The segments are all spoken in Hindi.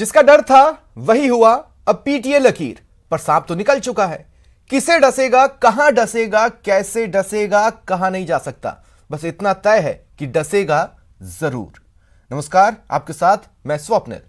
जिसका डर था वही हुआ। अब पीटीए लकीर पर सांप तो निकल चुका है। किसे डसेगा, कहां डसेगा, कैसे डसेगा, कहां नहीं जा सकता, बस इतना तय है कि डसेगा जरूर। नमस्कार, आपके साथ मैं स्वप्निल।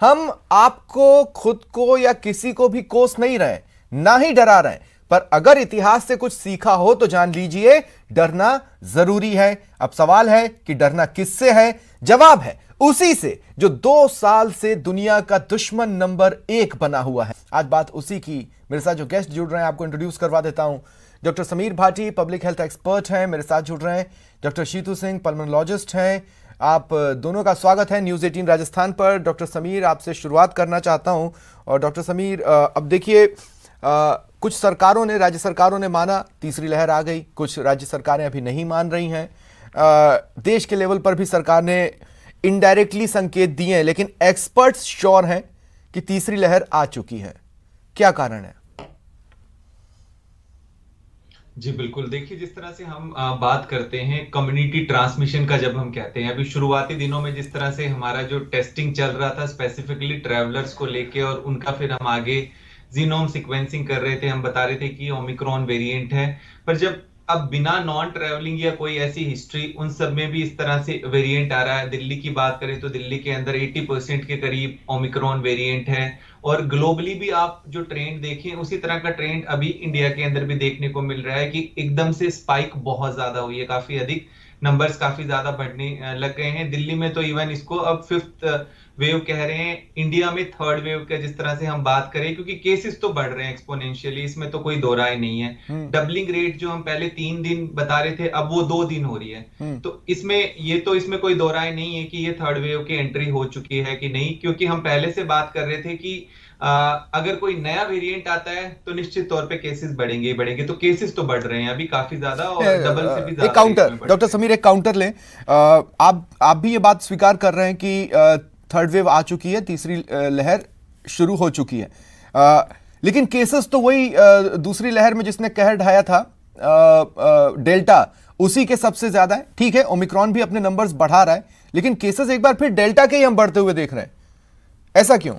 हम आपको, खुद को या किसी को भी कोस नहीं रहे, ना ही डरा रहे, पर अगर इतिहास से कुछ सीखा हो तो जान लीजिए डरना जरूरी है। अब सवाल है कि डरना किससे है? जवाब है उसी से जो 2 साल से दुनिया का दुश्मन नंबर 1 बना हुआ है। आज बात उसी की। मेरे साथ जो गेस्ट जुड़ रहे हैं आपको इंट्रोड्यूस करवा देता हूं। Doctor Sameer Bhati public health expert हैं, मेरे साथ जुड़ रहे हैं। डॉक्टर शीतू सिंह पल्मोनोलॉजिस्ट हैं। आप दोनों का स्वागत है न्यूज़ 18 राजस्थान पर। डॉक्टर समीर, आपसे शुरुआत करना चाहता हूं। और डॉक्टर समीर, अब देखिए, कुछ सरकारों ने, राज्य सरकारों ने माना तीसरी लहर आ गई, कुछ राज्य सरकारें अभी नहीं मान रही हैं। देश के लेवल पर भी सरकार ने इनडायरेक्टली संकेत दिए हैं, लेकिन एक्सपर्ट्स श्योर हैं कि तीसरी लहर आ चुकी है। क्या कारण है? जी बिल्कुल, देखिए जिस तरह से हम बात करते हैं कम्युनिटी ट्रांसमिशन का, जब हम कहते हैं अभी शुरुआती दिनों में जिस तरह से हमारा जो टेस्टिंग चल रहा था स्पेसिफिकली ट्रैवलर्स को लेके, और उनका फिर हम आगे जीनोम सीक्वेंसिंग कर रहे थे, हम बता रहे थे कि ओमिक्रॉन वेरिएंट है। पर जब अब बिना नॉन ट्रैवलिंग या कोई ऐसी हिस्ट्री, उन सब में भी इस तरह से वेरिएंट आ रहा है। दिल्ली की बात करें तो दिल्ली के अंदर 80% के करीब ओमिक्रॉन वेरिएंट है, और ग्लोबली भी आप जो ट्रेंड देखें उसी तरह का ट्रेंड अभी इंडिया के अंदर भी देखने को मिल रहा है कि एकदम से स्पाइक बहुत ज्यादा हुई है, काफी अधिक नंबर्स काफी ज्यादा बढ़ने लग गए हैं। दिल्ली में तो इवन इसको अब 5th वेव कह रहे हैं, इंडिया में 3rd वेव का जिस तरह से हम बात करें, क्योंकि केसेस तो बढ़ रहे हैं एक्सपोनेंशियली, इसमें तो कोई दो राय नहीं है। डबलिंग रेट जो हम पहले 3 दिन बता रहे थे, अब वो 2 दिन हो रही है। तो इसमें कोई दो राय नहीं है कि ये 3rd वेव की एंट्री हो चुकी है कि नहीं, क्योंकि हम पहले से बात कर रहे थे कि अगर कोई नया वेरिएंट आता है तो निश्चित तौर पे केसेस बढ़ेंगे ही बढ़ेंगे। तो केसेस तो बढ़ रहे हैं अभी काफी ज्यादा, और डबल से भी ज्यादा। एक काउंटर, डॉक्टर समीर, एक काउंटर लें। आप भी ये बात स्वीकार कर रहे हैं कि 3rd वेव आ चुकी है, तीसरी लहर शुरू हो चुकी है, लेकिन केसेस तो वही दूसरी लहर में जिसने कहर ढाया था, डेल्टा, उसी के सबसे ज्यादा है। ठीक है, ओमिक्रॉन भी अपने नंबर्स बढ़ा रहा है, लेकिन केसेस एक बार फिर डेल्टा के ही हम बढ़ते हुए देख रहे हैं। ऐसा क्यों?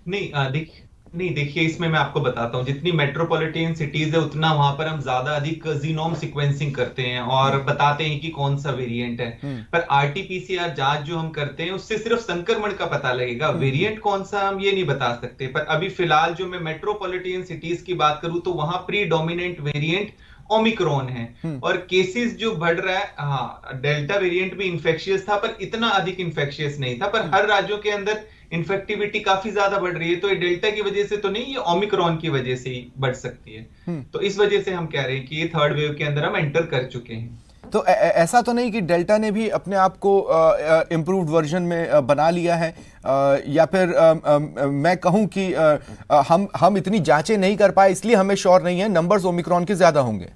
नहीं देखिए, इसमें मैं आपको बताता हूँ, जितनी मेट्रोपॉलिटन सिटीज है उतना वहां पर हम ज्यादा अधिक जीनोम सीक्वेंसिंग करते हैं और बताते हैं कि कौन सा वेरिएंट है। पर आरटीपीसीआर जांच जो हम करते हैं उससे सिर्फ संक्रमण का पता लगेगा, वेरिएंट कौन सा हम ये नहीं बता सकते। पर अभी फिलहाल जो मैं मेट्रोपॉलिटन सिटीज की बात करूं तो वहां प्रीडोमिनेंट वेरिएंट ओमिक्रॉन है, और केसेस जो बढ़ रहा है, हाँ डेल्टा वेरिएंट भी इंफेक्शियस था पर इतना अधिक इंफेक्शियस नहीं था, पर हर राज्यों के अंदर इन्फेक्टिविटी काफी ज्यादा बढ़ रही है। तो ये डेल्टा की वजह से तो नहीं, ये ओमिक्रॉन की वजह से ही बढ़ सकती है। तो इस वजह से हम कह रहे हैं कि ये 3rd वेव के अंदर हम एंटर कर चुके हैं। तो ऐसा तो नहीं कि डेल्टा ने भी अपने आप को इम्प्रूव्ड वर्जन में बना लिया है, या फिर मैं कहूं कि हम इतनी जांचें नहीं कर पाए इसलिए हमें श्योर नहीं है नंबर्स ओमिक्रॉन के ज्यादा होंगे।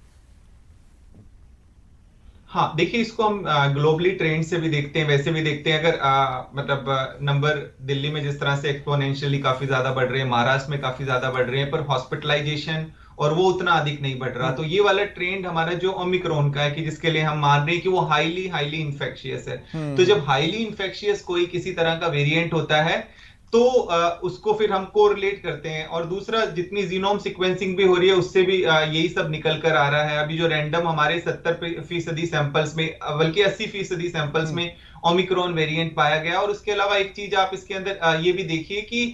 हाँ देखिए, इसको हम ग्लोबली ट्रेंड से भी देखते हैं, वैसे भी देखते हैं। अगर मतलब नंबर दिल्ली में जिस तरह से एक्सपोनेंशियली काफी ज्यादा बढ़ रहे हैं, महाराष्ट्र में काफी ज्यादा बढ़ रहे हैं, पर हॉस्पिटलाइजेशन और वो उतना अधिक नहीं बढ़ रहा। तो ये वाला ट्रेंड हमारा जो ओमिक्रॉन का है, कि जिसके लिए हम मान रहे हैं कि वो हाईली इंफेक्शियस है। तो जब हाईली इंफेक्शियस कोई किसी तरह का वेरिएंट होता है तो उसको फिर हम कोरिलेट करते हैं। और दूसरा, जितनी जीनोम सीक्वेंसिंग भी हो रही है उससे भी यही सब निकल कर आ रहा है। अभी जो रैंडम हमारे 70% सैंपल्स में, बल्कि 80% सैंपल्स में ओमिक्रॉन वेरिएंट पाया गया। और उसके अलावा एक चीज आप इसके अंदर ये भी देखिए कि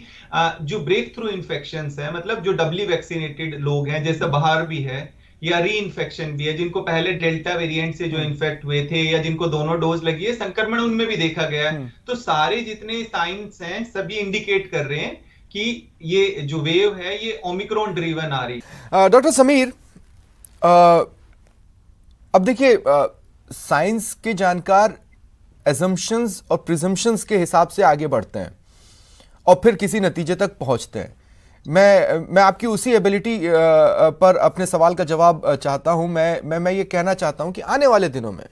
जो ब्रेक थ्रू इन्फेक्शंस है, मतलब जो डबली वैक्सीनेटेड लोग हैं, जैसे बाहर भी है, या री इन्फेक्शन भी है, जिनको पहले डेल्टा वेरिएंट से जो इन्फेक्ट हुए थे या जिनको दोनों डोज लगी है, संक्रमण उनमें भी देखा गया है। तो सारे जितने साइंस हैं सभी इंडिकेट कर रहे हैं कि ये जो वेव है ये ओमिक्रॉन ड्रिवन आ रही है। डॉक्टर समीर, अब देखिए, साइंस के जानकार एजम्पशंस और प्रिजम्पशंस के हिसाब से आगे बढ़ते हैं और फिर किसी नतीजे तक पहुंचते हैं। मैं आपकी उसी एबिलिटी पर अपने सवाल का जवाब चाहता हूं। मैं ये कहना चाहता हूं कि आने वाले दिनों में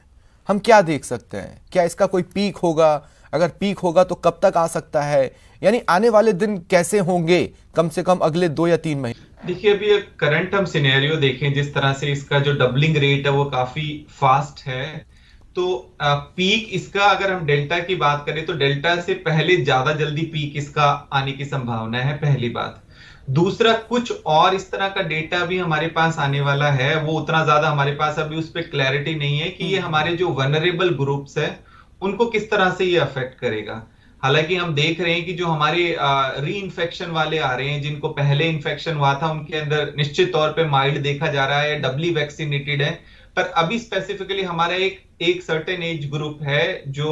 हम क्या देख सकते हैं? क्या इसका कोई पीक होगा? अगर पीक होगा तो कब तक आ सकता है? यानी आने वाले दिन कैसे होंगे, कम से कम अगले 2 या 3 महीने? देखिए, अभी करंट हम सिनेरियो देखें, जिस तरह से इसका जो डबलिंग रेट है वो काफी फास्ट है। तो पीक इसका अगर हम डेल्टा की बात करें तो डेल्टा से पहले ज्यादा जल्दी पीक इसका आने की संभावना है, पहली बात। दूसरा, कुछ और इस तरह का डेटा भी हमारे पास आने वाला है, वो उतना ज्यादा हमारे पास अभी उस पर क्लैरिटी नहीं है कि ये हमारे जो वनरेबल ग्रुप्स है उनको किस तरह से ये अफेक्ट करेगा। हालांकि हम देख रहे हैं कि जो हमारे री इन्फेक्शन वाले आ रहे हैं, जिनको पहले इन्फेक्शन हुआ था, उनके अंदर निश्चित तौर पे माइल्ड देखा जा रहा है, डबली वैक्सीनेटेड है। पर अभी स्पेसिफिकली हमारा एक सर्टेन एज ग्रुप है जो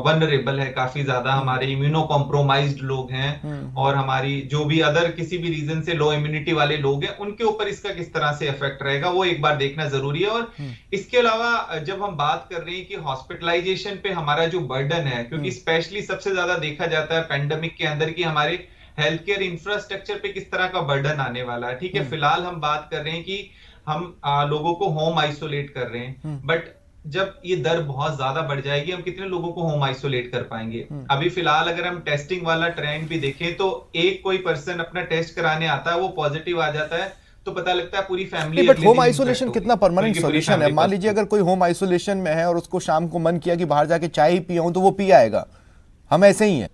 वनरेबल है काफी ज्यादा, हमारे इम्यूनो कॉम्प्रोमाइज्ड लोग हैं और हमारी जो भी अदर किसी भी रीजन से लो इम्यूनिटी वाले लोग हैं, उनके ऊपर इसका किस तरह से इफेक्ट रहेगा वो एक बार देखना जरूरी है। और इसके अलावा जब हम बात कर रहे हैं कि हॉस्पिटलाइजेशन पे हमारा जो बर्डन है, क्योंकि स्पेशली सबसे ज्यादा देखा जाता है पेंडेमिक के अंदर कि हमारे हेल्थ केयर इंफ्रास्ट्रक्चर पे किस तरह का बर्डन आने वाला है। ठीक है, फिलहाल हम बात कर रहे हैं कि हम लोगों को होम आइसोलेट कर रहे हैं, बट जब ये दर बहुत ज्यादा बढ़ जाएगी, हम कितने लोगों को होम आइसोलेट कर पाएंगे। अभी फिलहाल अगर हम टेस्टिंग वाला ट्रेंड भी देखें तो एक कोई पर्सन अपना टेस्ट कराने आता है, वो पॉजिटिव आ जाता है तो पता लगता है पूरी फैमिली। बट होम आइसोलेशन कितना परमानेंट सॉल्यूशन है? मान लीजिए अगर कोई होम आइसोलेशन में है और उसको शाम को मन किया कि बाहर जाके चाय ही पियाऊं, तो वो पी आएगा। हम ऐसे ही हैं।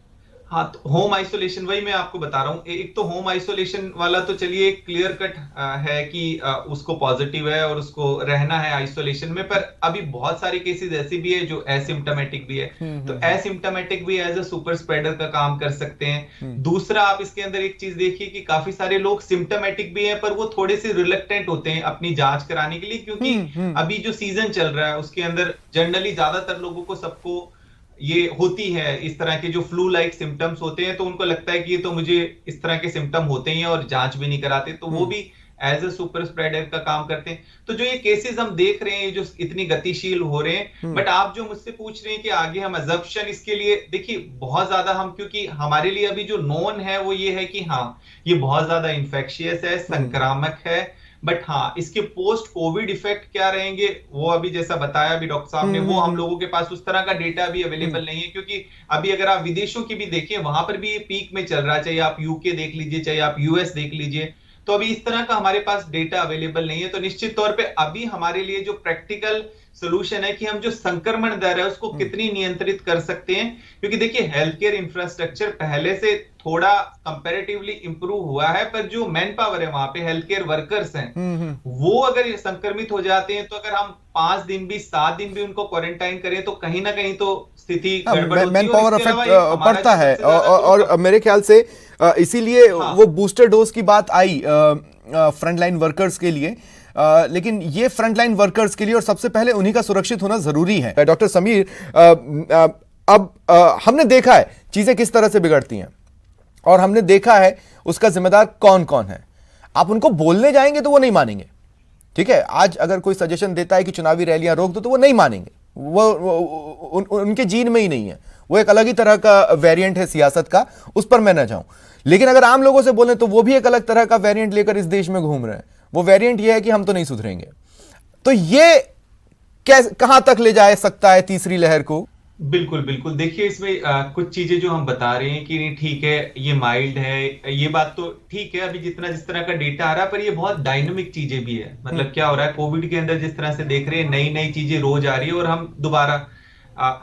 हाँ, तो होम आइसोलेशन वही मैं आपको बता रहा हूँ। एक तो होम आइसोलेशन वाला तो चलिए एक क्लियर कट है कि उसको पॉजिटिव है और उसको रहना है आइसोलेशन में, पर अभी बहुत सारे केसेस ऐसे भी है जो एसिम्प्टोमेटिक भी है, तो एसिम्प्टोमेटिक भी एज अ सुपर स्प्रेडर का काम कर सकते हैं। दूसरा, आप इसके अंदर एक चीज देखिए कि काफी सारे लोग सिम्प्टोमेटिक भी है पर वो थोड़े से रिलक्टेंट होते हैं अपनी जांच कराने के लिए, क्योंकि अभी जो सीजन चल रहा है उसके अंदर जनरली ज्यादातर लोगों को सबको ये होती है, इस तरह के जो फ्लू लाइक सिम्टम्स होते हैं, तो उनको लगता है कि ये तो मुझे इस तरह के सिम्टम होते ही हैं और जांच भी नहीं कराते, तो वो भी एज अ सुपर स्प्रेडर का काम करते हैं। तो जो ये केसेस हम देख रहे हैं जो इतनी गतिशील हो रहे हैं, बट आप जो मुझसे पूछ रहे हैं कि आगे हम अजम्पशन इसके लिए, देखिए बहुत ज्यादा हम, क्योंकि हमारे लिए अभी जो नोन है वो ये है कि हाँ ये बहुत ज्यादा इंफेक्शियस है, संक्रामक है, बट हाँ इसके पोस्ट कोविड इफेक्ट क्या रहेंगे वो अभी जैसा बताया अभी डॉक्टर साहब ने, वो हम लोगों के पास उस तरह का डेटा अभी अवेलेबल नहीं है। क्योंकि अभी अगर आप विदेशों की भी देखें वहां पर भी ये पीक में चल रहा है, चाहे आप यूके देख लीजिए चाहे आप यूएस देख लीजिए, तो अभी इस तरह का हमारे पास डेटा अवेलेबल नहीं है। तो निश्चित तौर पे अभी हमारे लिए जो प्रैक्टिकल सोल्यूशन है कि हम जो संक्रमण दर है उसको कितनी नियंत्रित कर सकते हैं, क्योंकि देखिए हेल्थ केयर इंफ्रास्ट्रक्चर पहले से थोड़ा कंपैरेटिवली इंप्रूव हुआ है, पर जो मैन पावर है वहां पे हेल्थ केयर वर्कर्स हैं वो अगर संक्रमित हो जाते हैं, तो अगर हम 5 दिन भी 7 दिन भी उनको क्वारंटाइन करें तो कहीं ना कहीं तो स्थिति गड़बड़ होती है, मैन पावर इफेक्ट पड़ता है। और मेरे ख्याल से इसीलिए वो बूस्टर डोज की बात आई फ्रंटलाइन वर्कर्स के लिए, लेकिन ये फ्रंटलाइन वर्कर्स के लिए और सबसे पहले उन्हीं का सुरक्षित होना जरूरी है। डॉक्टर समीर, अब हमने देखा है चीजें किस तरह से बिगड़ती हैं और हमने देखा है उसका जिम्मेदार कौन कौन है। आप उनको बोलने जाएंगे तो वो नहीं मानेंगे, ठीक है। आज अगर कोई सजेशन देता है कि चुनावी रैलियां रोक दो तो वो नहीं मानेंगे, वो उनके जीन में ही नहीं है, वो एक अलग ही तरह का वेरिएंट है सियासत का, उस पर मैं ना जाऊं। लेकिन अगर आम लोगों से बोलें तो वो भी एक अलग तरह का वेरिएंट लेकर इस देश में घूम रहे हैं। वो वेरिएंट ये है कि हम तो नहीं सुधरेंगे। तो ये कहां तक ले जा सकता है तीसरी लहर को? बिल्कुल बिल्कुल, देखिए इसमें कुछ चीजें जो हम बता रहे हैं कि नहीं ठीक है ये माइल्ड है, ये बात तो ठीक है अभी जिस तरह का डेटा आ रहा है, पर ये बहुत डायनामिक चीजें भी है। मतलब क्या हो रहा है कोविड के अंदर जिस तरह से देख रहे हैं नई नई चीजें रोज आ रही है, और हम दोबारा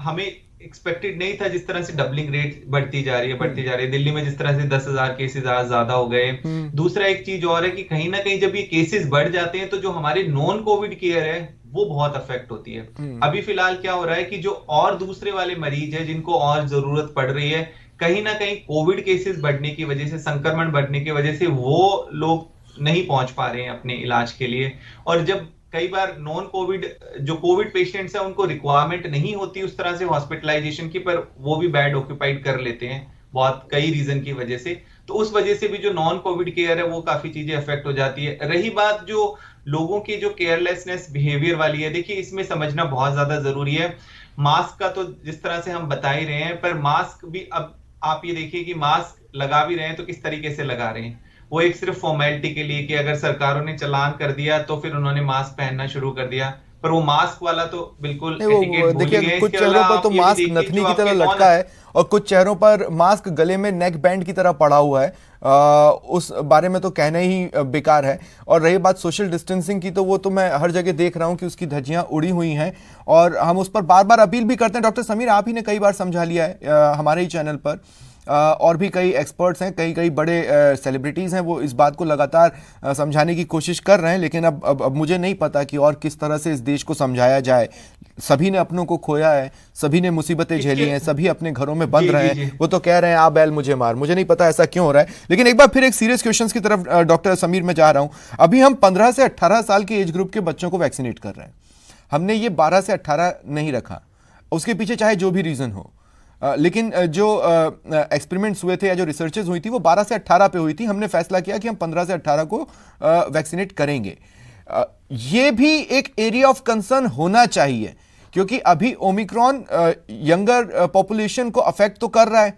हमें एक्सपेक्टेड नहीं था जिस तरह से डबलिंग रेट बढ़ती जा रही है दिल्ली में जिस तरह से 10,000 केसेस आज ज्यादा हो गए। दूसरा एक चीज और है कि कहीं ना कहीं जब ये केसेस बढ़ जाते हैं तो जो हमारे नॉन कोविड केयर है वो बहुत अफेक्ट होती है। अभी फिलहाल क्या हो रहा है कि जो और दूसरे वाले मरीज है जिनको और जरूरत पड़ रही है, कहीं ना कहीं कोविड केसेस बढ़ने की वजह से, संक्रमण बढ़ने की वजह से वो लोग नहीं पहुंच पा रहे हैं अपने इलाज के लिए। और जब कई बार नॉन कोविड जो कोविड पेशेंट्स हैं उनको रिक्वायरमेंट नहीं होती उस तरह से हॉस्पिटलाइजेशन की, पर वो भी बेड ऑक्यूपाइड कर लेते हैं बहुत कई रीजन की वजह से, तो उस वजह से भी जो नॉन कोविड केयर है वो काफी चीजें अफेक्ट हो जाती है। रही बात जो लोगों की जो केयरलेसनेस बिहेवियर वाली है, देखिए इसमें समझना बहुत ज्यादा जरूरी है। मास्क का तो जिस तरह से हम बता ही रहे हैं, पर मास्क भी अब आप ये देखिए कि मास्क लगा भी रहे हैं तो किस तरीके से लगा रहे हैं, वो एक सिर्फ फॉर्मेलिटी के लिए कि अगर सरकारों ने चालान कर दिया तो फिर उन्होंने मास्क पहनना शुरू कर दिया, पर वो मास्क वाला तो बिल्कुल नहीं, वो एटिकेट भूल ही देखिए गए। कुछ इसके चेहरों अलावा पर तो आप ये भी मास्क देखिए नथनी जो की तरह आपके नॉन, लटका है और कुछ चेहरों पर मास्क गले में नेक बैंड की तरह पड़ा हुआ है। उस बारे में तो कहना ही बेकार है। और रही बात सोशल डिस्टेंसिंग की, तो वो तो मैं हर जगह देख रहा हूं कि उसकी धज्जियां उड़ी हुई हैं और हम उस पर बार बार अपील भी करते हैं। डॉक्टर समीर, आप ही ने कई बार समझा लिया है हमारे ही चैनल पर। और भी कई एक्सपर्ट्स हैं, कई कई बड़े सेलिब्रिटीज़ हैं, वो इस बात को लगातार समझाने की कोशिश कर रहे हैं। लेकिन अब मुझे नहीं पता कि और किस तरह से इस देश को समझाया जाए। सभी ने अपनों को खोया है, सभी ने मुसीबतें झेली हैं, सभी अपने घरों में बंद जी रहे जी जी हैं। वो तो कह रहे हैं आ बैल मुझे मार। मुझे नहीं पता ऐसा क्यों हो रहा है। लेकिन एक बार फिर एक सीरियस क्वेश्चन की तरफ डॉक्टर समीर मैं जा रहा हूं। अभी हम 15 से 18 साल के एज ग्रुप के बच्चों को वैक्सीनेट कर रहे हैं। हमने ये 12 से 18 नहीं रखा, उसके पीछे चाहे जो भी रीजन हो। लेकिन जो एक्सपेरिमेंट्स हुए थे या जो रिसर्चेज हुई थी वो 12 से 18 पे हुई थी। हमने फैसला किया कि हम 15 से 18 को वैक्सीनेट करेंगे। ये भी एक एरिया ऑफ कंसर्न होना चाहिए, क्योंकि अभी ओमिक्रॉन यंगर पॉपुलेशन को अफेक्ट तो कर रहा है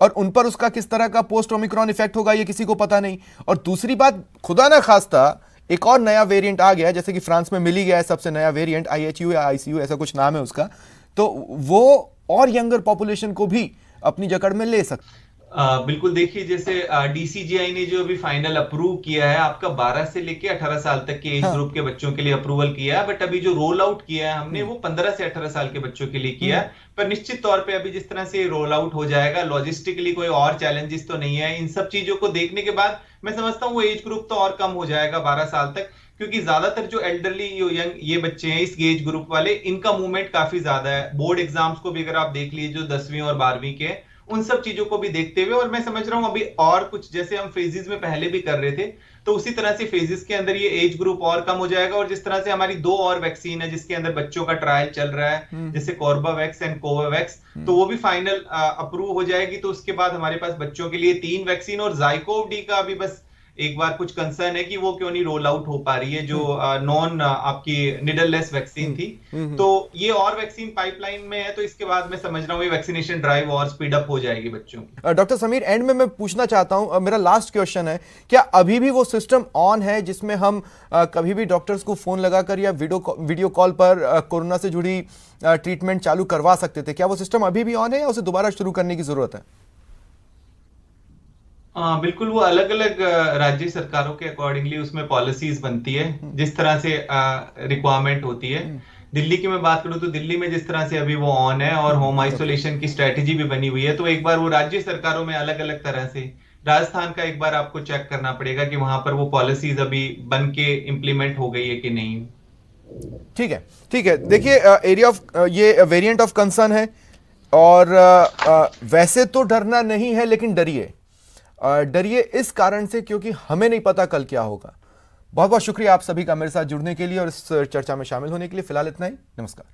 और उन पर उसका किस तरह का पोस्ट ओमिक्रॉन इफेक्ट होगा ये किसी को पता नहीं। और दूसरी बात, खुदा ना खास्ता एक और नया वेरिएंट आ गया, जैसे कि फ्रांस में मिल ही गया है सबसे नया वेरिएंट, IHU या ICU ऐसा कुछ नाम है उसका, तो वो और यंगर पॉपुलेशन को भी अपनी जकड़ में ले सकता। बिल्कुल देखिए, जैसे DCGI ने जो अभी फाइनल अप्रूव किया है आपका 12 से लेके 18 साल तक के एज हाँ। ग्रुप के बच्चों के लिए अप्रूवल किया है, बट अभी जो रोल आउट किया है हमने वो 15 से 18 साल के बच्चों के लिए किया है। पर निश्चित तौर पे अभी जिस तरह से रोल आउट हो जाएगा, लॉजिस्टिकली कोई और चैलेंजेस तो नहीं है। इन सब चीजों को देखने के बाद मैं समझता हूँ वो एज ग्रुप तो और कम हो जाएगा 12 साल तक, क्योंकि ज्यादातर जो एल्डरली यंग ये बच्चे हैं इस एज ग्रुप वाले, इनका मूवमेंट काफी ज्यादा है। बोर्ड एग्जाम्स को भी अगर आप देख लीजिए जो 10वीं और 12वीं के, उन सब चीजों को भी देखते हुए, और मैं समझ रहा हूं अभी और कुछ जैसे हम फेजेस में पहले भी कर रहे थे, तो उसी तरह से फेजेस के अंदर ये एज ग्रुप और कम हो जाएगा। और जिस तरह से हमारी 2 और वैक्सीन है जिसके अंदर बच्चों का ट्रायल चल रहा है, जैसे कॉर्बावैक्स एंड कोवावैक्स, तो वो भी फाइनल अप्रूव हो जाएगी। तो उसके बाद हमारे पास बच्चों के लिए 3 वैक्सीन, और जाइकोव डी का अभी बस एक बार कुछ कंसर्न है कि वो क्यों नहीं रोल आउट हो पा रही है, जो नॉन आपकी निडललेस वैक्सीन थी। तो ये और वैक्सीन पाइपलाइन में है, तो इसके बाद मैं समझ रहा हूँ ये वैक्सीनेशन ड्राइव और स्पीड अप हो जाएगी बच्चों की। डॉक्टर समीर, एंड में मैं पूछना चाहता हूं, मेरा लास्ट क्वेश्चन है, क्या अभी भी वो सिस्टम ऑन है जिसमें हम कभी भी डॉक्टर्स को फोन लगाकर या वीडियो कॉल पर कोरोना से जुड़ी ट्रीटमेंट चालू करवा सकते थे? क्या वो सिस्टम अभी भी ऑन है या उसे दोबारा शुरू करने की जरूरत है? बिल्कुल, वो अलग अलग राज्य सरकारों के अकॉर्डिंगली उसमें पॉलिसीज बनती है, जिस तरह से रिक्वायरमेंट होती है। दिल्ली की मैं बात करूं तो दिल्ली में जिस तरह से अभी वो ऑन है और होम आइसोलेशन की स्ट्रेटेजी भी बनी हुई है, तो एक बार वो राज्य सरकारों में अलग अलग तरह से, राजस्थान का एक बार आपको चेक करना पड़ेगा कि वहां पर वो पॉलिसीज अभी बन के इम्प्लीमेंट हो गई है कि नहीं। ठीक है, ठीक है। देखिए, एरिया ऑफ ये वेरिएंट ऑफ कंसर्न है और वैसे तो डरना नहीं है, लेकिन डरिए। डरिए इस कारण से क्योंकि हमें नहीं पता कल क्या होगा। बहुत बहुत शुक्रिया आप सभी का मेरे साथ जुड़ने के लिए और इस चर्चा में शामिल होने के लिए। फिलहाल इतना ही, नमस्कार।